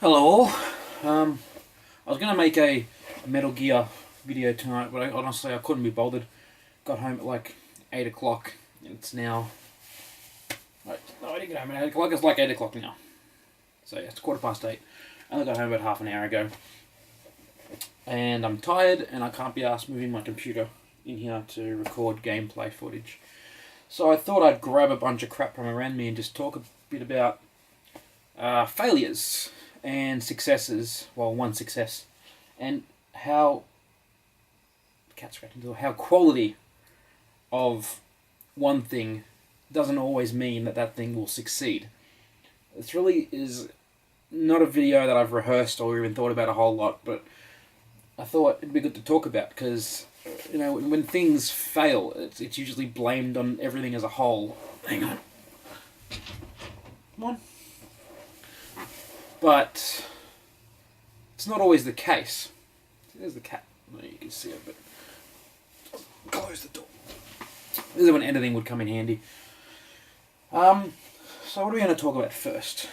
Hello all. I was going to make a Metal Gear video tonight, but honestly I couldn't be bothered. Got home at like 8 o'clock, and it's now... No, I didn't get home at 8 o'clock, it's like 8 o'clock now. So yeah, it's 8:15. I only got home about half an hour ago. And I'm tired, and I can't be asked moving my computer in here to record gameplay footage. So I thought I'd grab a bunch of crap from around me and just talk a bit about failures and successes, well, one success, and how quality of one thing doesn't always mean that that thing will succeed. This really is not a video that I've rehearsed or even thought about a whole lot, but I thought it'd be good to talk about because, you know, when things fail, it's usually blamed on everything as a whole. Hang on. Come on. But it's not always the case. There's the cat. You can see it, but close the door. This is when editing would come in handy. So what are we going to talk about first?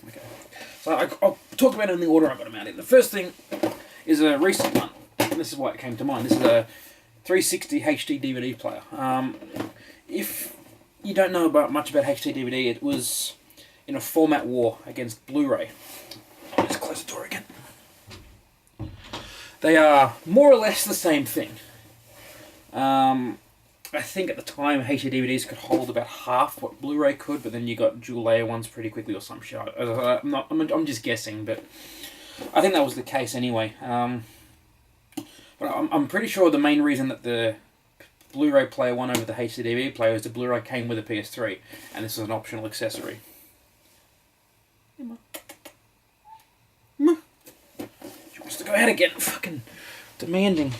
Okay. So I'll talk about it in the order I got them out in. The first thing is a recent one. And this is why it came to mind. This is a 360 HD DVD player. If you don't know much about HD DVD, it was in a format war against Blu-ray. I'll just close the door again. They are more or less the same thing. I think at the time HD DVDs could hold about half what Blu-ray could, but then you got dual layer ones pretty quickly or some shit. I'm just guessing, but I think that was the case anyway. But I'm pretty sure the main reason that the Blu-ray player won over the HD DVD player is the Blu-ray came with a PS3, and this was an optional accessory. She wants to go out again. Fucking demanding.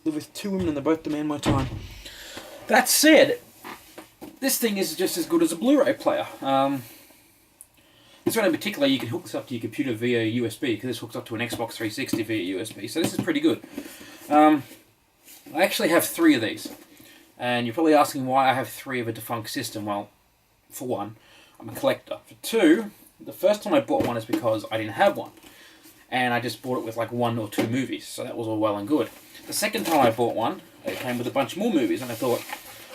Live with two women and they both demand my time. That said, this thing is just as good as a Blu-ray player. This one in particular, you can hook this up to your computer via USB, because this hooks up to an Xbox 360 via USB, so this is pretty good. I actually have 3 of these, and you're probably asking why I have 3 of a defunct system. Well, for one, I'm a collector. For 2, the first time I bought one is because I didn't have one, and I just bought it with like 1 or 2 movies, so that was all well and good. The second time I bought one, it came with a bunch more movies, and I thought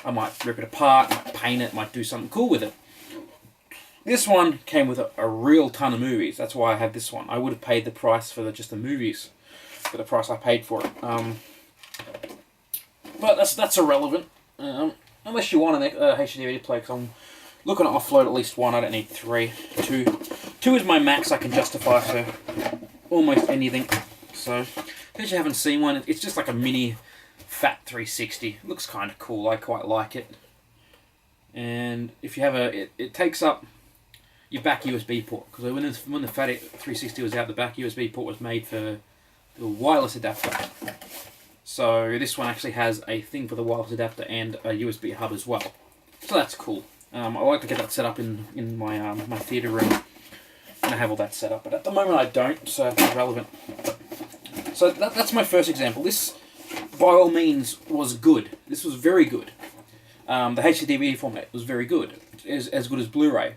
I might rip it apart, might paint it, might do something cool with it. This one came with a real ton of movies. That's why I have this one. I would have paid the price for just the movies for the price I paid for it. But that's irrelevant. Unless you want an HD DVD player, because I'm looking to offload at least 1. I don't need 3. 2 is my max I can justify for almost anything. So, in case you haven't seen one, it's just like a mini fat 360. It looks kind of cool. I quite like it. And if you have it takes up your back USB port, because when the fat 360 was out, the back USB port was made for the wireless adapter. So this one actually has a thing for the wireless adapter and a USB hub as well. So that's cool. I like to get that set up in my my theatre room, and I have all that set up. But at the moment I don't, so it's irrelevant. So that's my first example. This, by all means, was good. This was very good. The HD DVD format was very good. As good as Blu-ray.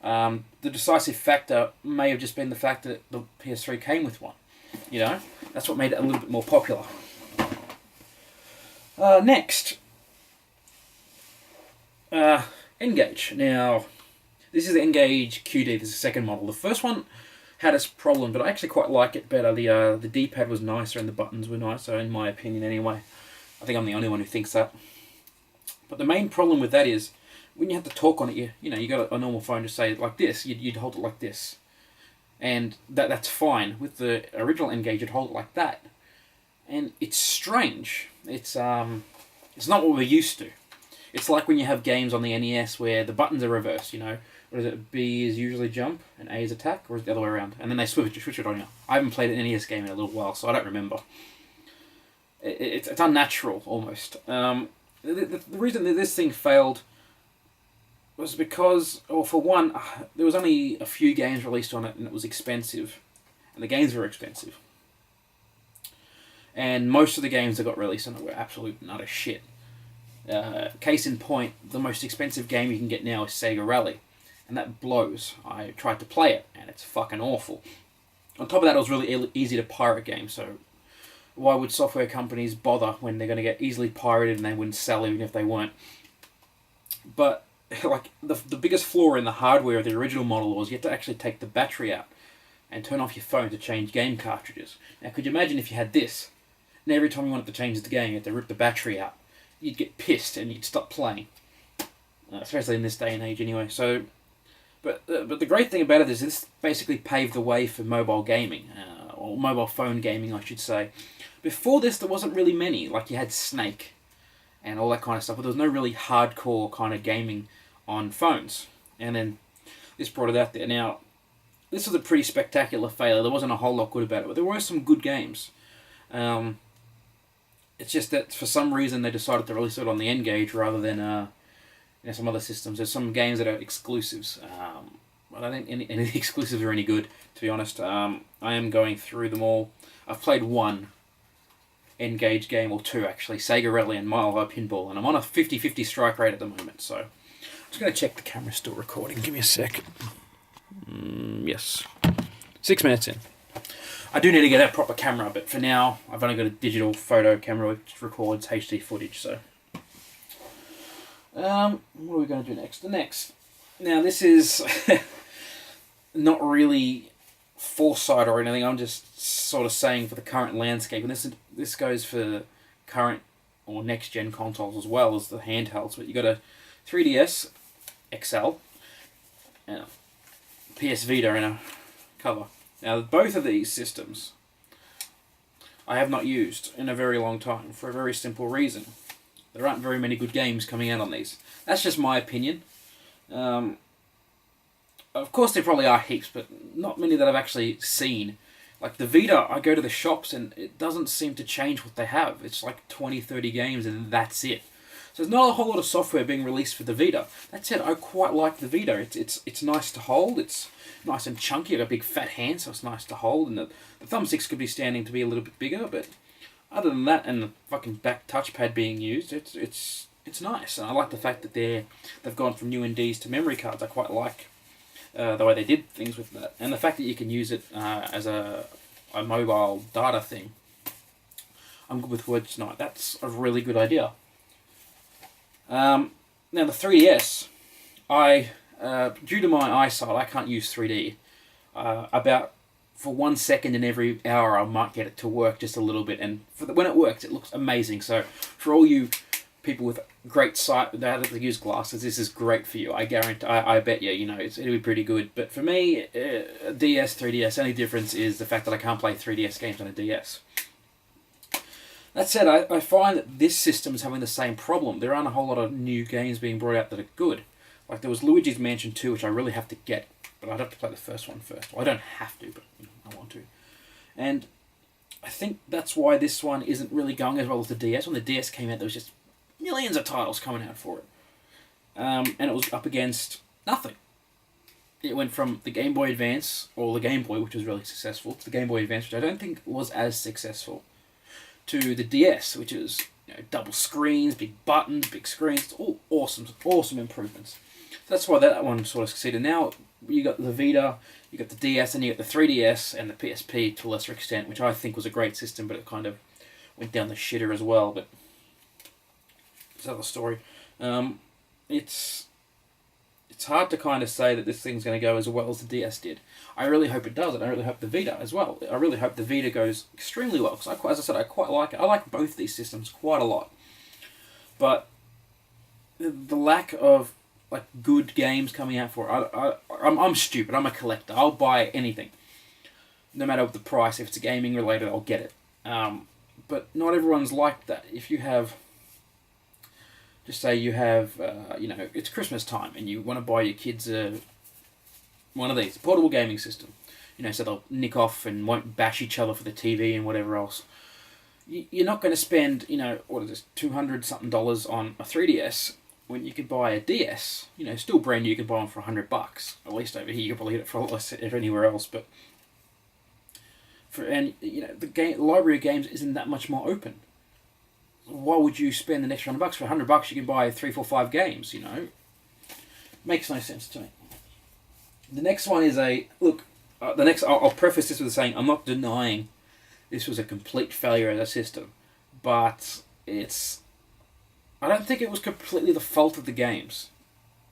The decisive factor may have just been the fact that the PS3 came with one. You know? That's what made it a little bit more popular. Next. N-Gage. Now, this is the N-Gage QD. This is the second model. The first one had its problem, but I actually quite like it better. The D-pad was nicer and the buttons were nicer, in my opinion anyway. I think I'm the only one who thinks that. But the main problem with that is, when you have to talk on it, you got a normal phone to say it like this, you'd hold it like this. And that's fine. With the original N-Gage, you'd hold it like that. And it's strange. It's not what we're used to. It's like when you have games on the NES where the buttons are reversed, you know. What is it? B is usually jump and A is attack, or is it the other way around? And then they switch it on you. I haven't played an NES game in a little while, so I don't remember. It's unnatural, almost. The reason that this thing failed was because, or for one, there was only a few games released on it, and it was expensive. And the games were expensive. And most of the games that got released on it were absolute utter shit. Case in point, the most expensive game you can get now is Sega Rally. and that blows. I tried to play it, and it's fucking awful. On top of that, it was really easy to pirate games, so why would software companies bother when they're going to get easily pirated and they wouldn't sell even if they weren't? But like the biggest flaw in the hardware of the original model was you had to actually take the battery out and turn off your phone to change game cartridges. Now, could you imagine if you had this, and every time you wanted to change the game, you had to rip the battery out? You'd get pissed and you'd stop playing, especially in this day and age, anyway. So, but the great thing about it is this basically paved the way for mobile gaming, or mobile phone gaming, I should say. Before this, there wasn't really many. Like, you had Snake and all that kind of stuff, but there was no really hardcore kind of gaming on phones. And then this brought it out there. Now, this was a pretty spectacular failure. There wasn't a whole lot good about it, but there were some good games. It's just that for some reason they decided to release it on the N-Gage rather than some other systems. There's some games that are exclusives. I don't think any of the exclusives are any good, to be honest. I am going through them all. I've played one N-Gage game, or two actually, Sega Rally and Mile High Pinball, and I'm on a 50-50 strike rate at the moment, so I'm just going to check the camera's still recording. Give me a sec. Yes. 6 minutes in. I do need to get a proper camera, but for now, I've only got a digital photo camera which records HD footage, so... what are we going to do next? Now, this is not really foresight or anything. I'm just sort of saying for the current landscape, and this goes for current or next gen consoles as well as the handhelds. But you got a 3DS XL and a PS Vita in a cover. Now, both of these systems I have not used in a very long time for a very simple reason. There aren't very many good games coming out on these. That's just my opinion. Of course there probably are heaps, but not many that I've actually seen. Like the Vita, I go to the shops and it doesn't seem to change what they have. It's like 20, 30 games and that's it. So there's not a whole lot of software being released for the Vita. That said, I quite like the Vita. It's nice to hold. It's nice and chunky. I've got a big fat hand, so it's nice to hold. And the thumbsticks could be standing to be a little bit bigger, but other than that, and the fucking back touchpad being used, it's nice. And I like the fact that they've gone from UNDs to memory cards. I quite like the way they did things with that, and the fact that you can use it as a mobile data thing. I'm good with words tonight. That's a really good idea. Now the 3DS, due to my eyesight, I can't use 3D. For 1 second in every hour, I might get it to work just a little bit, and when it works, it looks amazing. So for all you people with great sight that use glasses, this is great for you. I guarantee. I bet you. It'll be pretty good. But for me, DS, 3DS, only difference is the fact that I can't play 3DS games on a DS. That said, I find that this system is having the same problem. There aren't a whole lot of new games being brought out that are good. Like there was Luigi's Mansion 2, which I really have to get, but I'd have to play the first one first. Well, I don't have to, but I want to. And I think that's why this one isn't really going as well as the DS. When the DS came out, there was just millions of titles coming out for it. And it was up against nothing. It went from the Game Boy Advance, or the Game Boy, which was really successful, to the Game Boy Advance, which I don't think was as successful, to the DS, which is double screens, big buttons, big screens. It's all awesome improvements. So that's why that one sort of succeeded. Now you got the Vita, you got the DS, and you got the 3DS and the PSP to a lesser extent, which I think was a great system, but it kind of went down the shitter as well. But it's another story. It's hard to kind of say that this thing's going to go as well as the DS did. I really hope it does, and I really hope the Vita as well. I really hope the Vita goes extremely well, because as I said, I quite like it. I like both these systems quite a lot. But the lack of good games coming out for it, I'm stupid. I'm a collector. I'll buy anything, no matter the price. If it's gaming related, I'll get it. But not everyone's like that. If you have... Just say you have, it's Christmas time and you want to buy your kids one of these, a portable gaming system. So they'll nick off and won't bash each other for the TV and whatever else. You're not going to spend, $200-something on a 3DS when you could buy a DS. Still brand new, you can buy them for $100. At least over here, you can probably get it for less anywhere else. But the library of games isn't that much more open. Why would you spend the extra $100? For $100 you can buy 3, 4, 5 games, Makes no sense to me. The next one is a look. The next, I'll preface this with saying I'm not denying this was a complete failure as a system, but it's. I don't think it was completely the fault of the games.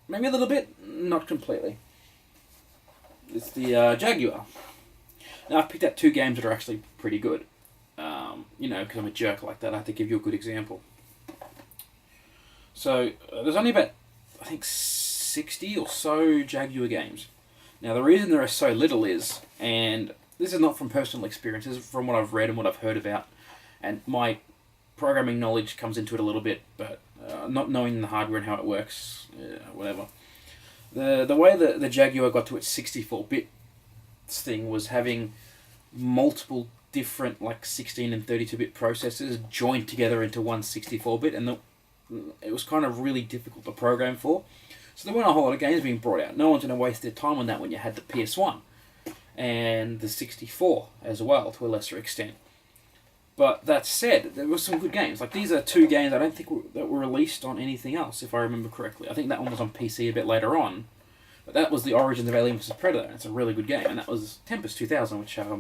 Maybe a little bit, not completely. It's the Jaguar. Now I've picked out 2 games that are actually pretty good. Because I'm a jerk like that, I have to give you a good example. So there's only about, I think, 60 or so Jaguar games. Now the reason there are so little is, and this is not from personal experience, this is from what I've read and what I've heard about, and my programming knowledge comes into it a little bit, but not knowing the hardware and how it works, whatever. The way that the Jaguar got to its 64-bit thing was having multiple different 16 and 32-bit processors joined together into one 64-bit, and it was kind of really difficult to program for. So there weren't a whole lot of games being brought out. No one's going to waste their time on that when you had the PS1 and the 64 as well, to a lesser extent. But that said, there were some good games. These are 2 games I don't think that were released on anything else, if I remember correctly. I think that one was on PC a bit later on. But that was the Origins of Alien vs. Predator. It's a really good game. And that was Tempest 2000, which I can't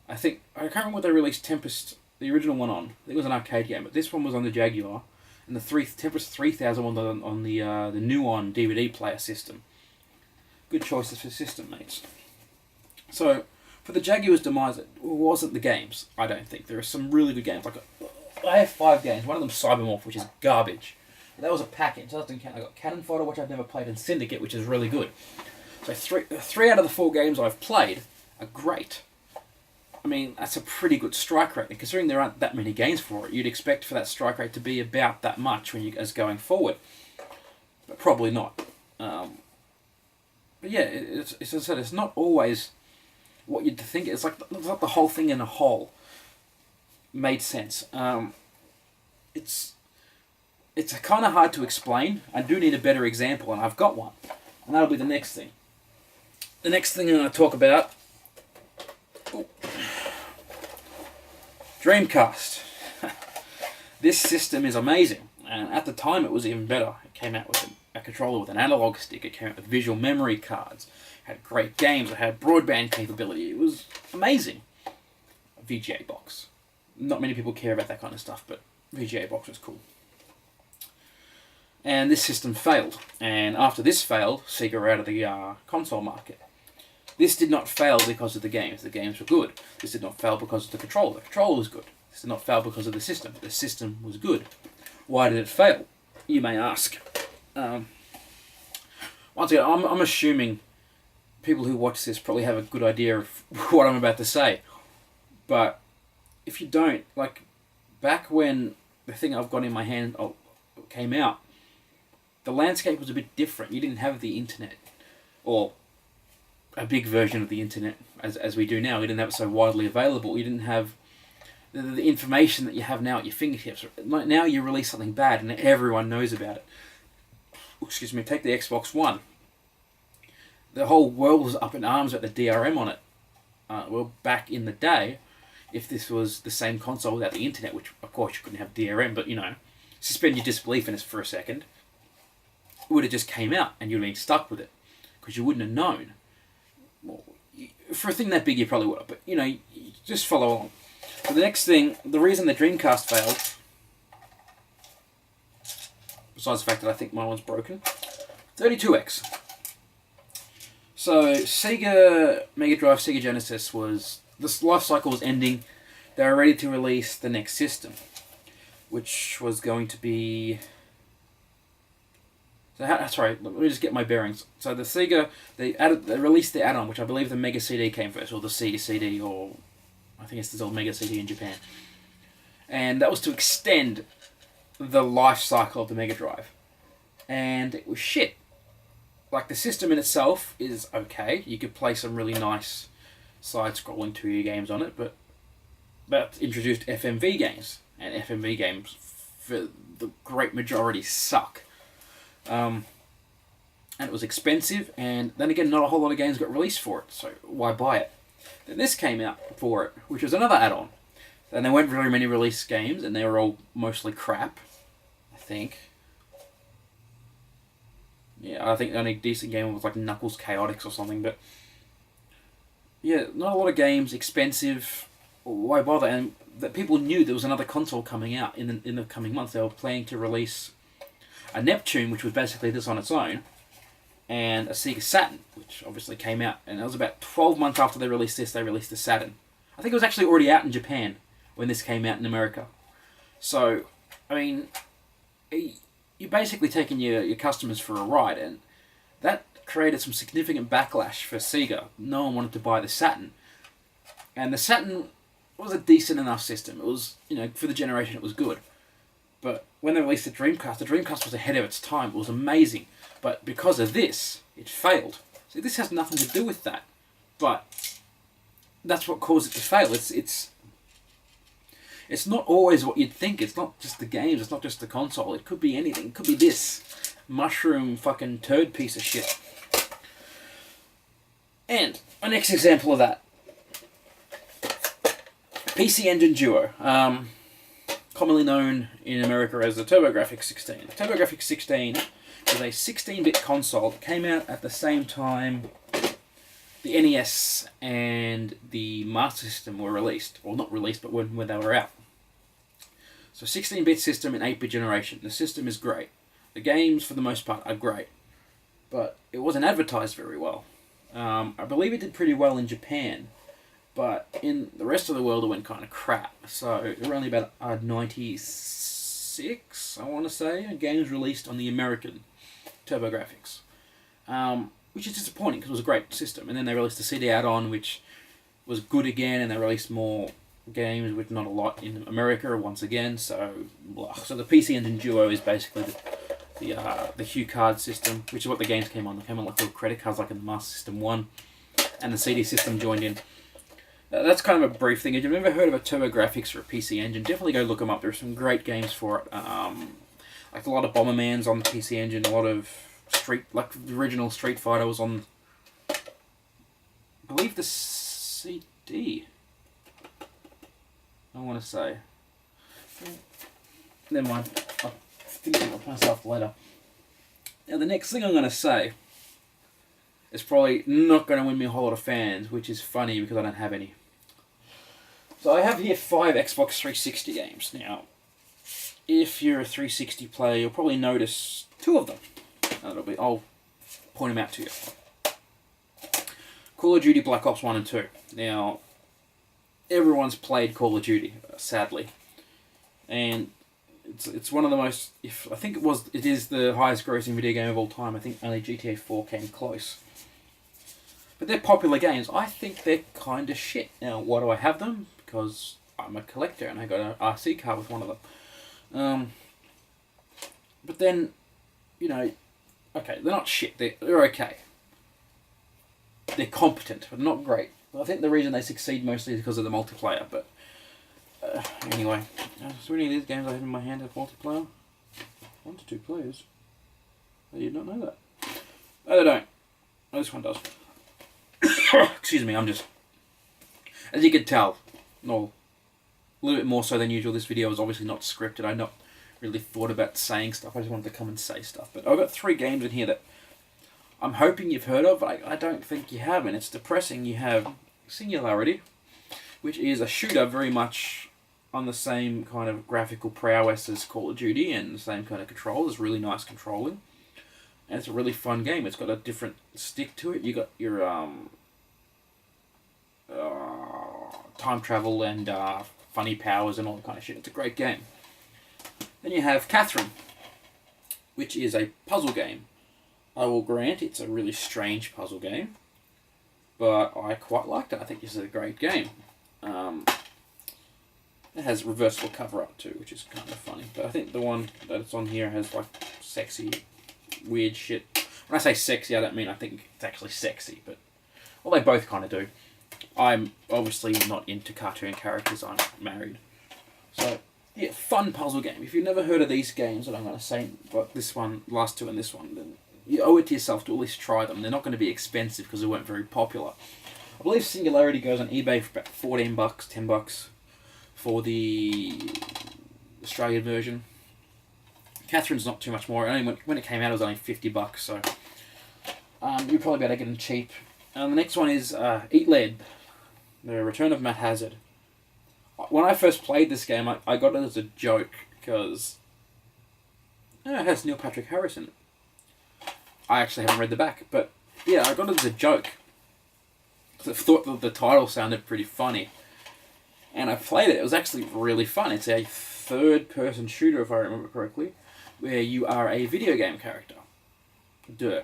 remember what they released Tempest, the original one on. I think it was an arcade game, but this one was on the Jaguar. And the Tempest 3000 one on the new on DVD player system. Good choices for system mates. So, for the Jaguar's demise, it wasn't the games, I don't think. There are some really good games. I have 5 games. One of them Cybermorph, which is garbage. That was a package. That doesn't count. I got Cannon Fodder, which I've never played, and Syndicate, which is really good. So 3 out of the 4 games I've played are great. I mean, that's a pretty good strike rate. And considering there aren't that many games for it, you'd expect for that strike rate to be about that much as going forward. But probably not. But yeah, it's as I said, it's not always what you'd think. It's like the whole thing in a whole made sense. It's kind of hard to explain. I do need a better example, and I've got one. And that'll be the next thing. The next thing I'm going to talk about... Dreamcast. This system is amazing, and at the time it was even better. It came out with a controller with an analog stick, it came out with visual memory cards, it had great games, it had broadband capability, it was amazing. A VGA box. Not many people care about that kind of stuff, but VGA box was cool. And this system failed, and after this failed, Sega were out of the console market. This did not fail because of the games were good. This did not fail because of the controller was good. This did not fail because of the system was good. Why did it fail, you may ask? Once again, I'm assuming people who watch this probably have a good idea of what I'm about to say. But if you don't, back when the thing I've got in my hand came out, the landscape was a bit different. You didn't have the internet, or a big version of the internet as we do now. You didn't have it so widely available. You didn't have the information that you have now at your fingertips. Now you release something bad and everyone knows about it. Excuse me, take the Xbox One. The whole world was up in arms about the DRM on it. Well, back in the day, if this was the same console without the internet, which of course you couldn't have DRM, but suspend your disbelief in this for a second, it would have just came out and you'd have been stuck with it because you wouldn't have known. Well, for a thing that big, you probably would have, but you just follow along. So the next thing, the reason the Dreamcast failed, besides the fact that I think my one's broken, 32X. So Sega Mega Drive, Sega Genesis this life cycle was ending. They were ready to release the next system, which was going to be... Sorry, let me just get my bearings. So the Sega, they released the add-on, which I believe the Mega CD came first, or the Sega CD, or I think it's the old Mega CD in Japan. And that was to extend the life cycle of the Mega Drive. And it was shit. The system in itself is okay. You could play some really nice side-scrolling 2D games on it, but that introduced FMV games. And FMV games, for the great majority, suck. And it was expensive, and then again, not a whole lot of games got released for it, so why buy it? Then this came out for it, which was another add-on. And there weren't very many released games, and they were all mostly crap, I think. Yeah, I think the only decent game was like Knuckles Chaotix or something, but yeah, not a lot of games, expensive. Why bother? And that people knew there was another console coming out in the coming months. They were planning to release a Neptune, which was basically this on its own, and a Sega Saturn, which obviously came out. And it was about 12 months after they released this, they released the Saturn. I think it was actually already out in Japan when this came out in America. So, I mean, you're basically taking your customers for a ride, and that created some significant backlash for Sega. No one wanted to buy the Saturn. And the Saturn was a decent enough system. It was, for the generation it was good. But when they released the Dreamcast was ahead of its time. It was amazing. But because of this, it failed. See, this has nothing to do with that. But that's what caused it to fail. It's not always what you'd think. It's not just the games. It's not just the console. It could be anything. It could be this mushroom fucking turd piece of shit. And my next example of that. PC Engine Duo. Commonly known in America as the TurboGrafx 16. The TurboGrafx 16 was a 16-bit console that came out at the same time the NES and the Master System were released. Well, not released, but when they were out. So 16-bit system and 8-bit generation. The system is great. The games, for the most part, are great. But it wasn't advertised very well. I believe it did pretty well in Japan. But in the rest of the world, it went kind of crap. So there were only about 96, I want to say, games released on the American TurboGrafx. Which is disappointing because it was a great system. And then they released the CD add-on, which was good again, and they released more games with not a lot in America once again. So the PC Engine Duo is basically the Hue card system, which is what the games came on. They came on like little credit cards, like in the Master System 1, and the CD system joined in. That's kind of a brief thing. If you've never heard of a TurboGrafx or a PC Engine, definitely go look them up. There's some great games for it. Like a lot of Bombermans on the PC Engine, a lot of the original Street Fighter was on, I believe, the CD. I want to say. Never mind. I'll think of myself later. Now, the next thing I'm going to say is probably not going to win me a whole lot of fans, which is funny because I don't have any. So I have here 5 Xbox 360 games. Now, if you're a 360 player, you'll probably notice 2 of them. I'll point them out to you. Call of Duty Black Ops 1 and 2. Now, everyone's played Call of Duty, sadly. And it's one of the most, it is the highest grossing video game of all time. I think only GTA 4 came close. But they're popular games. I think they're kind of shit. Now, why do I have them? Because I'm a collector and I got an RC car with one of them. But then, okay, they're not shit. They're okay. They're competent, but not great. I think the reason they succeed mostly is because of the multiplayer. But anyway, so many of these games I have in my hand have multiplayer. 1 to 2 players. I did not know that. No, they don't. Oh, this one does. Excuse me, as you can tell, a little bit more so than usual, this video is obviously not scripted. I not really thought about saying stuff. I just wanted to come and say stuff. But I've got 3 games in here that I'm hoping you've heard of, but I don't think you have, and it's depressing. You have Singularity, which is a shooter very much on the same kind of graphical prowess as Call of Duty and the same kind of controls. It's really nice controlling. And it's a really fun game. It's got a different stick to it. You got your time travel and funny powers and all that kind of shit. It's a great game. Then you have Catherine, which is a puzzle game. I will grant it's a really strange puzzle game, but I quite liked it. I think this is a great game. It has reversible cover-up too, which is kind of funny. But I think the one that's on here has like sexy, weird shit. When I say sexy, I don't mean I think it's actually sexy, but well, they both kind of do. I'm obviously not into cartoon characters. I'm married. So, yeah, fun puzzle game. If you've never heard of these games that I'm going to say, but this one, last 2 and this one, then you owe it to yourself to at least try them. They're not going to be expensive because they weren't very popular. I believe Singularity goes on eBay for about $14, $10 for the Australian version. Catherine's not too much more. Only when it came out, it was only $50, so you'd probably be able to get them cheap. And the next one is Eat Lead, The Return of Matt Hazard. When I first played this game, I got it as a joke, because it has Neil Patrick Harris in it. I actually haven't read the back, but yeah, I got it as a joke. I thought that the title sounded pretty funny. And I played it. It was actually really fun. It's a third-person shooter, if I remember correctly, where you are a video game character. Duh.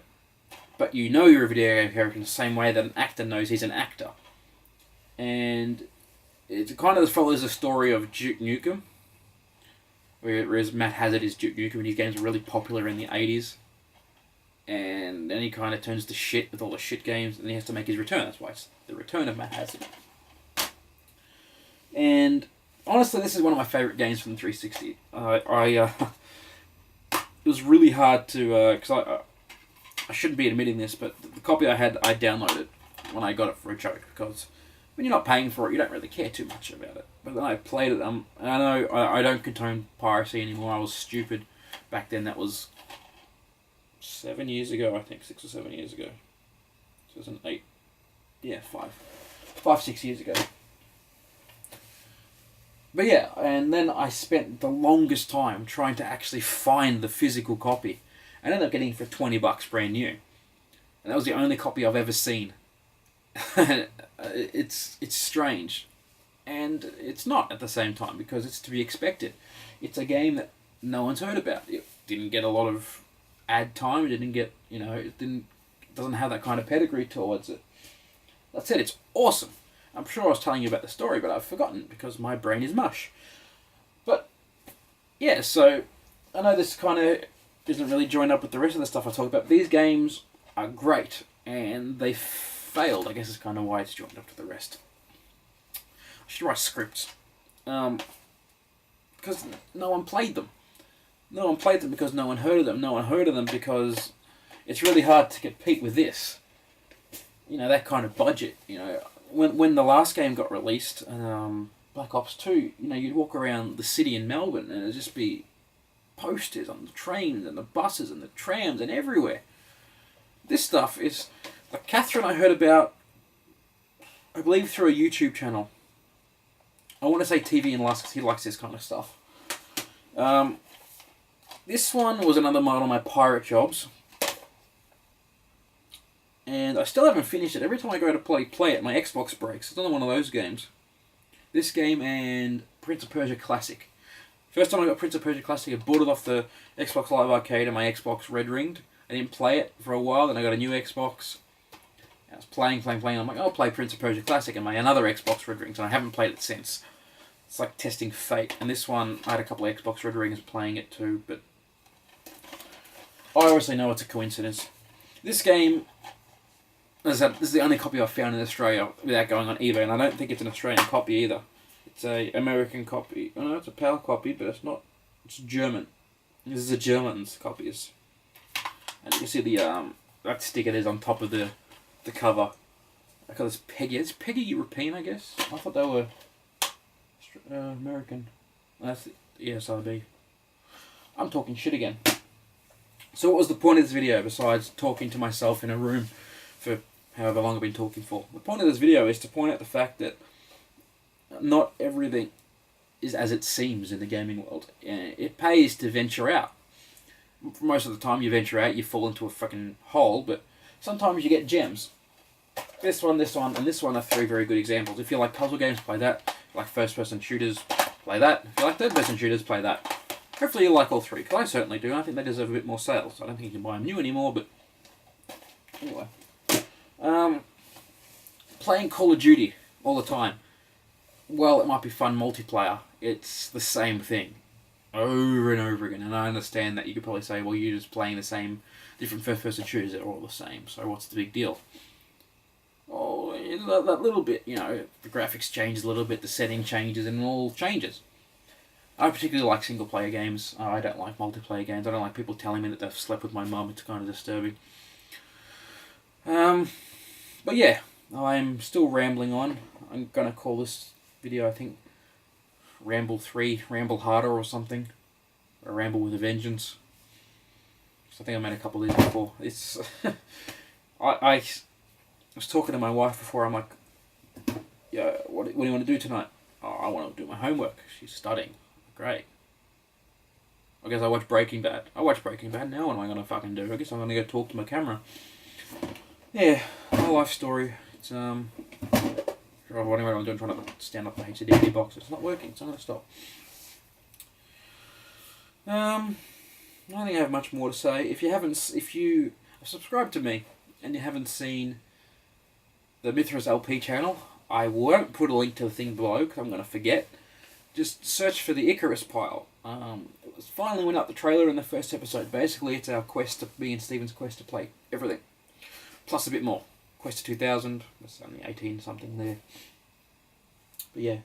But you know you're a video game character in the same way that an actor knows he's an actor. And it kind of follows the story of Duke Nukem, whereas Matt Hazard is Duke Nukem, and his games were really popular in the 80s. And then he kind of turns to shit with all the shit games, and he has to make his return. That's why it's The Return of Matt Hazard. And honestly, this is one of my favourite games from the 360. It was really hard to, because I shouldn't be admitting this, but the copy I had, I downloaded when I got it for a joke, because when you're not paying for it, you don't really care too much about it. But then I played it, and I know I don't condone piracy anymore. I was stupid back then. That was 7 years ago, I think, 6 or 7 years ago. 2008. Yeah, 6 years ago. But yeah, and then I spent the longest time trying to actually find the physical copy. I ended up getting it for $20 brand new. And that was the only copy I've ever seen. It's strange. And it's not at the same time, because it's to be expected. It's a game that no one's heard about. It didn't get a lot of ad time. It didn't get, it doesn't have that kind of pedigree towards it. That said, it's awesome. I'm sure I was telling you about the story, but I've forgotten because my brain is mush. But, yeah, so I know this kind of isn't really joined up with the rest of the stuff I talk about. These games are great, and they failed. I guess is kind of why it's joined up to the rest. I should write scripts. Because no one played them. No one played them because no one heard of them. No one heard of them because it's really hard to compete with this. That kind of budget, When the last game got released, Black Ops 2, you'd walk around the city in Melbourne and it'd just be posters on the trains and the buses and the trams and everywhere. This stuff is... Like Catherine I heard about, I believe through a YouTube channel. I want to say TV and Lust because he likes this kind of stuff. This one was another mod on my pirate jobs. And I still haven't finished it. Every time I go to play it, my Xbox breaks. It's another one of those games. This game and Prince of Persia Classic. First time I got Prince of Persia Classic, I bought it off the Xbox Live Arcade and my Xbox red ringed. I didn't play it for a while, then I got a new Xbox. I was playing. I'm like, I'll play Prince of Persia Classic, and my another Xbox red rings, and I haven't played it since. It's like testing fate. And this one, I had a couple of Xbox red rings playing it too, but I obviously know it's a coincidence. This game... This is the only copy I've found in Australia without going on eBay, and I don't think it's an Australian copy either. It's a American copy. Oh no, it's a PAL copy, but it's not. It's German. This is a German's copies. And you can see the that sticker is on top of the cover. I call this Peggy. It's Peggy European, I guess. I thought they were American. That's the ESRB. I'm talking shit again. So what was the point of this video besides talking to myself in a room for however long I've been talking for? The point of this video is to point out the fact that not everything is as it seems in the gaming world. It pays to venture out. Most of the time you venture out, you fall into a fucking hole, but sometimes you get gems. This one, and this one are three very good examples. If you like puzzle games, play that. If you like first-person shooters, play that. If you like third-person shooters, play that. Hopefully you like all three, because I certainly do. I think they deserve a bit more sales. I don't think you can buy them new anymore, but anyway. Playing Call of Duty all the time. Well, it might be fun multiplayer. It's the same thing over and over again. And I understand that you could probably say, well, you're just playing the same different first-person shooters that are all the same. So what's the big deal? Oh, that little bit, the graphics change a little bit, the setting changes, and it all changes. I particularly like single-player games. I don't like multiplayer games. I don't like people telling me that they've slept with my mum. It's kind of disturbing. But yeah, I'm still rambling on. I'm going to call this video, I think, Ramble 3, Ramble Harder or something. A Ramble with a Vengeance. I think I made a couple of these before. It's I was talking to my wife before. I'm like, yeah, what do you want to do tonight? Oh, I want to do my homework. She's studying. Great. I guess I watch Breaking Bad. I watch Breaking Bad now. What am I gonna fucking do? I guess I'm gonna go talk to my camera. Yeah, my life story. It's whatever I'm doing, trying to stand up the HDD box. It's not working. It's not gonna stop. I don't think I have much more to say. If you have subscribed to me and you haven't seen the Mithras LP channel, I won't put a link to the thing below because I'm going to forget. Just search for the Icarus pile. It finally went up the trailer in the first episode. Basically, it's our quest, me and Steven's quest to play everything. Plus a bit more. Quest to 2000. That's only 18 something there. But yeah.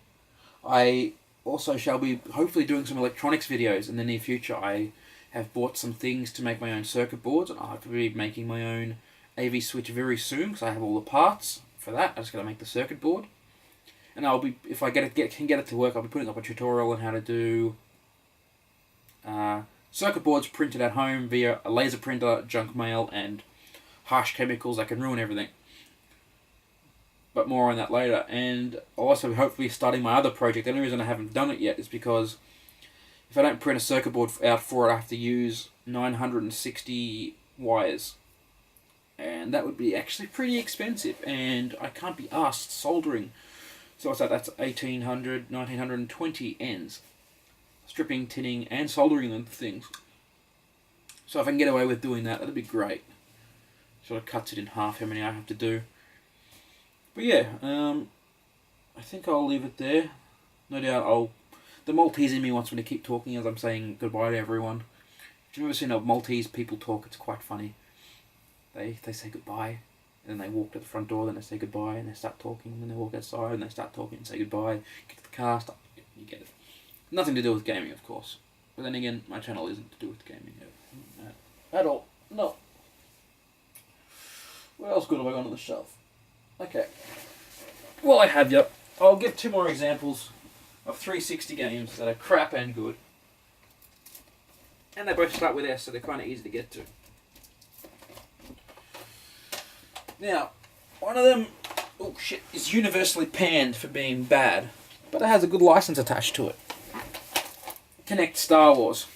I also shall be hopefully doing some electronics videos in the near future. I have bought some things to make my own circuit boards, and I'll have to be making my own AV switch very soon because I have all the parts for that. I just got to make the circuit board, and I'll be, if I can get it to work, I'll be putting up a tutorial on how to do circuit boards printed at home via a laser printer, junk mail, and harsh chemicals that can ruin everything. But more on that later. And I'll also hopefully starting my other project. The only reason I haven't done it yet is because if I don't print a circuit board out for it, I have to use 960 wires. And that would be actually pretty expensive. And I can't be asked soldering. So what's that? That's 1920 ends. Stripping, tinning, and soldering them things. So if I can get away with doing that, that'd be great. Sort of cuts it in half how many I have to do. But yeah, I think I'll leave it there. No doubt the Maltese in me wants me to keep talking as I'm saying goodbye to everyone. If you've ever seen a Maltese people talk, it's quite funny. They say goodbye, and then they walk to the front door, then they say goodbye, and they start talking, and then they walk outside, and they start talking and say goodbye, get to the car, stop. You get it. Nothing to do with gaming, of course. But then again, my channel isn't to do with gaming at all. No. What else good have I got on the shelf? Okay. Well, I have you. I'll give 2 more examples of 360 games that are crap and good. And they both start with S, so they're kind of easy to get to. Now, one of them, oh shit, is universally panned for being bad, but it has a good license attached to it. Connect Star Wars.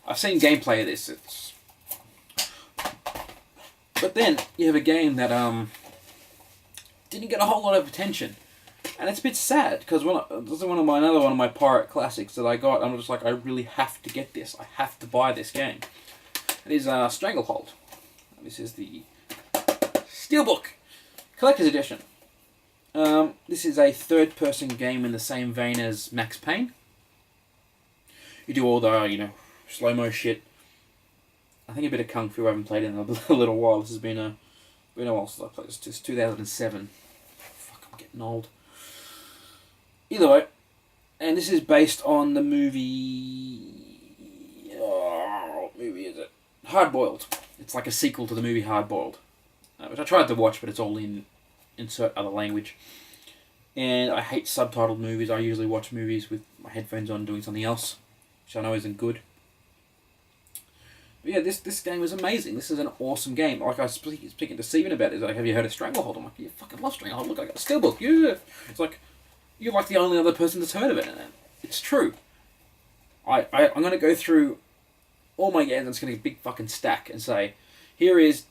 I've seen gameplay of this. But then you have a game that didn't get a whole lot of attention, and it's a bit sad because this is another one of my pirate classics that I got. I'm just like, I really have to get this. I have to buy this game. It is Stranglehold. This is the Steelbook Collector's Edition. This is a third-person game in the same vein as Max Payne. You do all the slow-mo shit. I think a bit of Kung Fu. I haven't played in a little while. This has been a while since I played this. It's 2007. Fuck, I'm getting old. Either way, and this is based on the movie. What movie is it? Hard Boiled. It's like a sequel to the movie Hard Boiled, which I tried to watch, but it's all in insert other language. And I hate subtitled movies. I usually watch movies with my headphones on, doing something else, which I know isn't good. But yeah, this game is amazing. This is an awesome game. Like I was speaking to Steven about it. He's like, have you heard of Stranglehold? I'm like, you fucking love Stranglehold. Look, I got a Steelbook. Yeah. It's like, you're like the only other person that's heard of it. And it's true. I'm going to go through all my games, and it's going to be a big fucking stack, and say, here is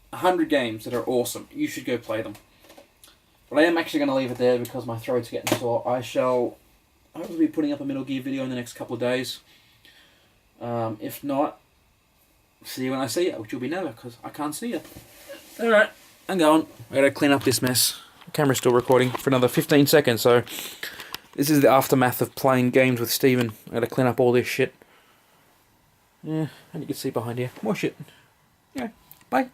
100 games that are awesome. You should go play them. But I am actually going to leave it there because my throat's getting sore. I shall hopefully be putting up a Metal Gear video in the next couple of days. If not, see you when I see you, which will be never, because I can't see you. Alright, I'm going. I gotta clean up this mess. The camera's still recording for another 15 seconds, so this is the aftermath of playing games with Steven. I gotta clean up all this shit. Yeah, and you can see behind here, more shit. Yeah, bye.